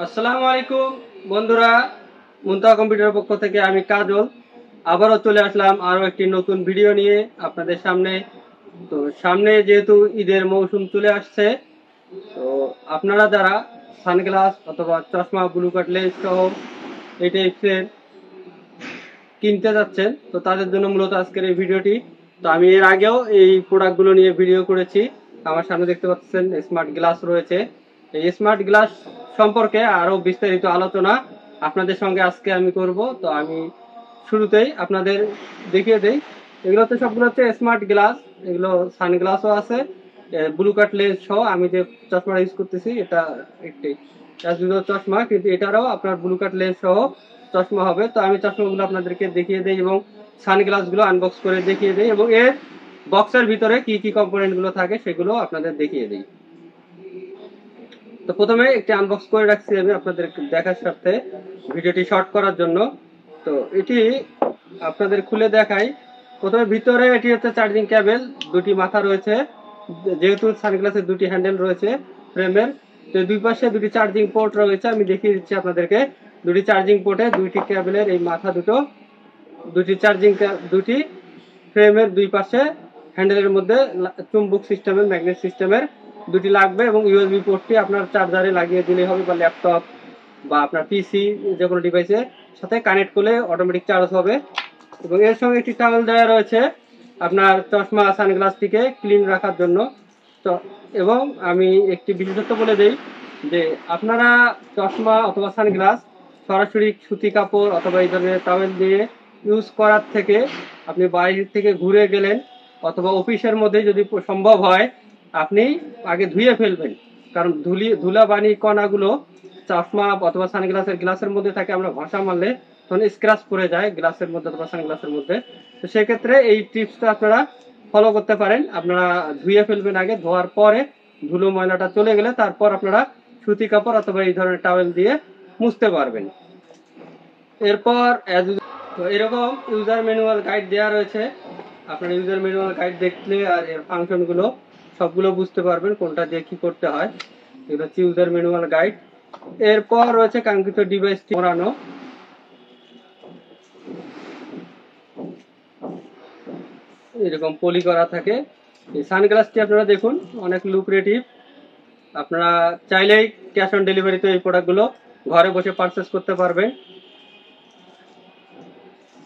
আসসালামু আলাইকুম বন্ধুরা, মুনতাহা কম্পিউটারের পক্ষ থেকে আমি কাজল আবারও চলে আসলাম আরো একটি নতুন ভিডিও নিয়ে আপনাদের সামনে। তো সামনে যেহেতু ঈদের মৌসুম চলে আসছে, তো আপনারা যারা সানগ্লাস অথবা চশমা, ব্লু কাট লেন্স সহ এই টাইপসের কিনতে যাচ্ছেন, তো তাদের জন্য মূলত আজকের এই ভিডিওটি। তো আমি এর আগেও এই প্রোডাক্টগুলো নিয়ে ভিডিও করেছি। আমার সামনে দেখতে পাচ্ছেন স্মার্ট গ্লাস রয়েছে। এই স্মার্ট গ্লাস সম্পর্কে আরো বিস্তারিত আলোচনা আপনাদের সঙ্গে আজকে আমি করব। তো আমি শুরুতেই আপনাদের দেখিয়ে দেই, এগুলো তো সবগুলো হচ্ছে স্মার্ট গ্লাস। এগুলো সানগ্লাসও আছে, ব্লু কাট লেন্স সহ। আমি যে চশমাটা ইউজ করতেছি এটা একটি চশমা, কিন্তু এটারও আপনার ব্লু কাট লেন্স সহ চশমা হবে। তো আমি চশমাগুলো আপনাদেরকে দেখিয়ে দেই এবং সানগ্লাসগুলো আনবক্স করে দেখিয়ে দেই এবং এর বক্সের ভিতরে কি কি কম্পোনেন্ট গুলো থাকে সেগুলো আপনাদের দেখিয়ে দিই। তো প্রথমে একটি আনবক্স করে রাখছি আমি আপনাদের দেখার সাথে, ভিডিওটি শর্ট করার জন্য। তো এটি আপনাদের খুলে দেখাই। প্রথমে ভিতরে এটি হচ্ছে চার্জিং কেবল, দুটি মাথা রয়েছে, যেহেতু সানগ্লাসের দুটি হ্যান্ডেল রয়েছে ফ্রেমের। তো দুই পাশে দুটি চার্জিং পোর্ট রয়েছে, আমি দেখিয়ে দিচ্ছি আপনাদেরকে। দুটি চার্জিং পোর্টে দুইটি কেবলের এই মাথা দুটো, দুটি ফ্রেমের দুই পাশে হ্যান্ডেলের মধ্যে চুম্বক সিস্টেমের, ম্যাগনেট সিস্টেমের দুটি লাগবে এবং ইউএসবি পোর্টটি আপনার চার্জারে লাগিয়ে দিলেই হবে, বা ল্যাপটপ বা আপনার পিসি যে কোনো ডিভাইসের সাথে কানেক্ট করলে অটোমেটিক চার্জ হবে। এবং এর সঙ্গে একটি টাওয়েল দেওয়া রয়েছে আপনার চশমা সানগ্লাসটিকে ক্লিন রাখার জন্য। তো এবং আমি একটি বিশেষত্ব বলে দেই যে আপনারা চশমা অথবা সানগ্লাস সরাসরি সুতি কাপড় অথবা এই ধরনের টাওয়েল দিয়ে ইউজ করার থেকে আপনি বাইরে থেকে ঘুরে গেলেন অথবা অফিসের মধ্যে যদি সম্ভব হয় আপনি আগে ধুয়ে ফেলবেন। কারণ ধুলাবালি কণাগুলো চশমা অথবা সানগ্লাসের গ্লাসের মধ্যে থাকে, আমরা ঘষা মারলে তখন স্ক্র্যাচ পড়ে যায় গ্লাসের মধ্যে অথবা সানগ্লাসের মধ্যে। তো সেক্ষেত্রে এই টিপসটা আপনারা ফলো করতে পারেন। আপনারা ধুয়ে ফেলবেন আগে, ধোয়ার পরে ধুলো ময়লাটা চলে গেলে তারপর আপনারা সুতি কাপড় অথবা এই ধরনের টাওয়েল দিয়ে মুছতে পারবেন। এরপর এরকম ইউজার ম্যানুয়াল গাইড দেওয়া রয়েছে। আপনার ইউজার ম্যানুয়াল গাইড দেখলে আর এর ফাংশনগুলো সবগুলো বুঝতে পারবেন কোনটা দিয়ে কি করতে হয়। এগুলো হচ্ছে ইউজার ম্যানুয়াল গাইড। এরপর রয়েছে কাঙ্ক্ষিত ডিভাইসটি মোড়ানো। এরকম পলি করা থাকে। এই সানগ্লাসটি আপনারা দেখুন অনেক লুক্রেটিভ। আপনারা চাইলেই ক্যাশ অন ডেলিভারিতে এই প্রোডাক্টগুলো ঘরে বসে পারচেস করতে পারবেন।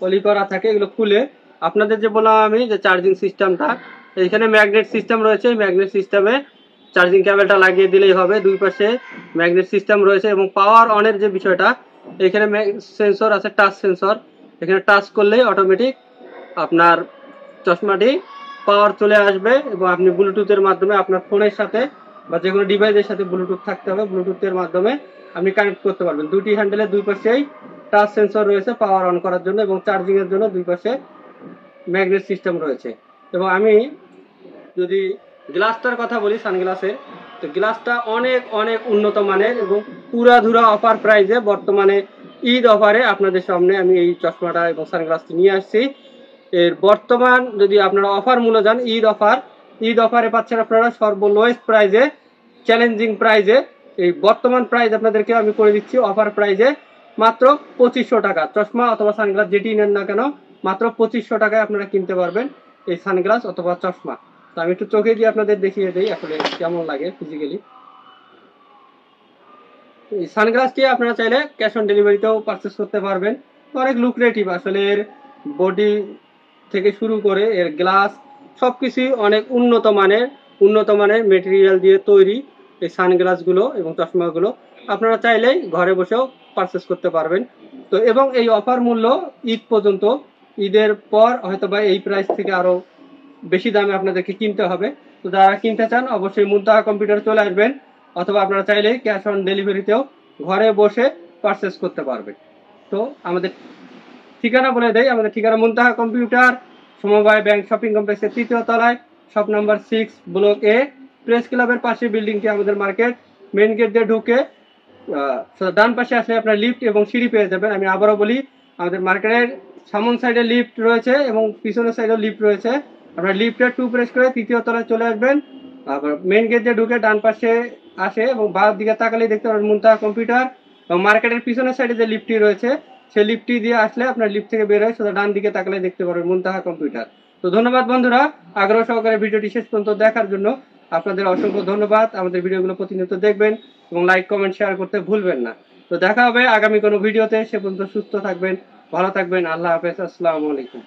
পলি করা থাকে। এগুলো খুলে আপনাদের যে বললাম আমি যে চার্জিং সিস্টেমটা, এখানে ম্যাগনেট সিস্টেম রয়েছে। ম্যাগনেট সিস্টেমে চার্জিং কেবলটা লাগিয়ে দিলেই হবে। দুই পাশে ম্যাগনেট সিস্টেম রয়েছে এবং পাওয়ার অনের যে বিষয়টা, এখানে সেন্সর আছে, টাচ সেন্সর। এখানে টাচ করলেই অটোমেটিক আপনার চশমাটি পাওয়ার চলে আসবে এবং আপনি ব্লুটুথের মাধ্যমে আপনার ফোনের সাথে বা যে কোনো ডিভাইসের সাথে ব্লুটুথ থাকতে হবে, ব্লুটুথের মাধ্যমে আপনি কানেক্ট করতে পারবেন। দুটি হ্যান্ডেলের দুই পাশেই টাচ সেন্সর রয়েছে পাওয়ার অন করার জন্য এবং চার্জিং এর জন্য দুই পাশে ম্যাগনেট সিস্টেম রয়েছে। এবং আমি যদি গ্লাসটার কথা বলি সানগ্লাসের, তো গ্লাসটা অনেক অনেক উন্নত মানের এবং পুরাধুরা অফার প্রাইজে বর্তমানে ঈদ অফারে আপনাদের সামনে আমি এই চশমাটা এবং সানগ্লাসটি নিয়ে আসছি। এর বর্তমান যদি আপনারা অফার মূল্য যান, ঈদ অফারে পাচ্ছেন আপনারা সর্বলোয়েস্ট প্রাইজে, চ্যালেঞ্জিং প্রাইজে। এই বর্তমান প্রাইস আপনাদেরকে আমি করে দিচ্ছি অফার প্রাইজে মাত্র 2500 টাকা। চশমা অথবা সানগ্লাস যেটি নেন না কেন মাত্র 2500 টাকায় আপনারা কিনতে পারবেন এই সানগ্লাস অথবা চশমা। তো আমি একটু চোখে দিয়ে আপনাদের দেখিয়ে দিই আসলে কেমন লাগে ফিজিক্যালি। এই সানগ্লাসটি আপনারা চাইলে ক্যাশ অন ডেলিভারিতেও পারচেস করতে পারবেন। অনেক লুক্রেটিভ আসলে, এর বডি থেকে শুরু করে এর গ্লাস সবকিছুই অনেক উন্নত মানের মেটেরিয়াল দিয়ে তৈরি এই সানগ্লাসগুলো এবং চশমাগুলো। আপনারা চাইলেই ঘরে বসেও পারচেস করতে পারবেন। তো এবং এই অফার মূল্য ঈদ পর্যন্ত। ঈদের পর হয়তোবা এই প্রাইস থেকে আরো বেশি দামে আপনাদেরকে কিনতে হবে। তো যারা কিনতে চান অবশ্যই মুনতাহা কম্পিউটার চলে আসবেন, অথবা আপনারা চাইলে ক্যাশ অন ডেলিভারিতেও ঘরে বসে পারচেস করতে পারবেন। তো আমাদের ঠিকানা বলে দেয়, আমাদের ঠিকানা মুনতাহা কম্পিউটার, সমবায় ব্যাংক শপিং কমপ্লেক্সের 3য় তলায়, শপ নাম্বার 6, ব্লক এ, প্রেস ক্লাবের পাশে বিল্ডিংটি আমাদের মার্কেট। মেন গেট দিয়ে ঢুকে ডান পাশে আসলে আপনার লিফট এবং সিঁড়ি পেয়ে যাবেন। আমি আবারও বলি, আমাদের মার্কেটের সামন সাইডে লিফট রয়েছে এবং পিছনের সাইডেও লিফট রয়েছে। আপনার লিফটের 2 প্রেস করে 3য় তলায় চলে আসবেন। আবার মেইন গেট দিয়ে ঢুকে ডান পাশে আসে এবং বাম দিকে তাকালেই দেখতে পাবেন মুনতাহা কম্পিউটার। এবং মার্কেটের পিছনের সাইডে যে লিফটটি রয়েছে সেই লিফটটি দিয়ে আসলে আপনার লিফট থেকে বের হয় সোজা ডান দিকে তাকালে দেখতে পারবেন মুনতাহা কম্পিউটার। তো ধন্যবাদ বন্ধুরা, আগ্রহ সহকারে ভিডিওটি শেষ পর্যন্ত দেখার জন্য আপনাদের অসংখ্য ধন্যবাদ। আমাদের ভিডিওগুলো প্রতিনিয়ত দেখবেন এবং লাইক কমেন্ট শেয়ার করতে ভুলবেন না। তো দেখা হবে আগামী কোনো ভিডিওতে, সে পর্যন্ত সুস্থ থাকবেন, ভালো থাকবেন। আল্লাহ হাফেজ, আসসালামু আলাইকুম।